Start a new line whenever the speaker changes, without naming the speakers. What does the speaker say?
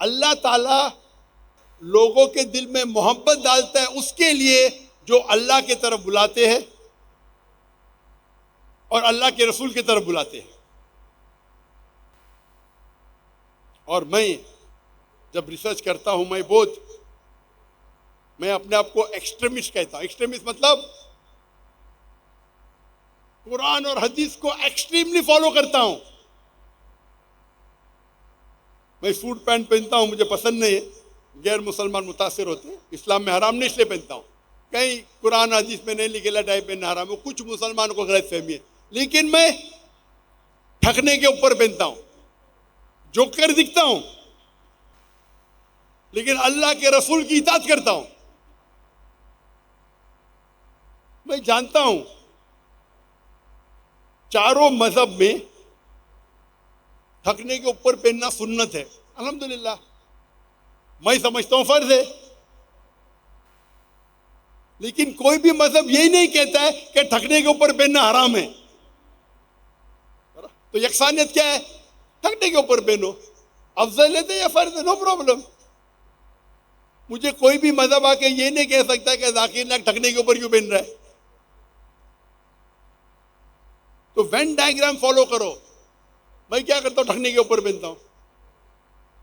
اللہ تعالیٰ لوگوں کے دل میں محبت ڈالتا ہے اس کے لیے جو اللہ کی طرف بلاتے ہیں اور اللہ کے رسول کی طرف بلاتے ہیں. اور میں جب ریسرچ کرتا ہوں میں اپنے آپ کو ایکسٹریمسٹ کہتا ہوں. ایکسٹریمسٹ مطلب قرآن اور حدیث کو ایکسٹریملی فالو کرتا ہوں. میں سوٹ پینٹ پہنتا ہوں، مجھے پسند نہیں ہے، غیر مسلمان متاثر ہوتے ہیں. اسلام میں حرام نہیں اس لیے پہنتا ہوں، کہیں قرآن حدیث میں نہیں لکھے ٹائی پہننا حرام ہے، کچھ مسلمان کو غلط فہمی ہے. لیکن میں ٹھکنے کے اوپر پہنتا ہوں، جوکر دکھتا ہوں، لیکن اللہ کے رسول کی اطاعت کرتا ہوں. میں جانتا ہوں چاروں مذہب میں ٹھکنے کے اوپر پہننا سنت ہے، الحمدللہ. میں سمجھتا ہوں فرض ہے، لیکن کوئی بھی مذہب یہی نہیں کہتا ہے کہ ٹھکنے کے اوپر پہننا حرام ہے. تو یکسانیت کیا ہے؟ ٹھکنے کے اوپر پہنو، افضلیت ہے یا فرض ہے، نو پرابلم. مجھے کوئی بھی مذہب آ کے یہ نہیں کہہ سکتا کہ ذاکر نائک ٹھکنے کے اوپر کیوں پہن رہا ہے. تو وین ڈائیگرام فالو کرو. میں کیا کرتا ہوں؟ ٹھکنے کے اوپر پہنتا ہوں.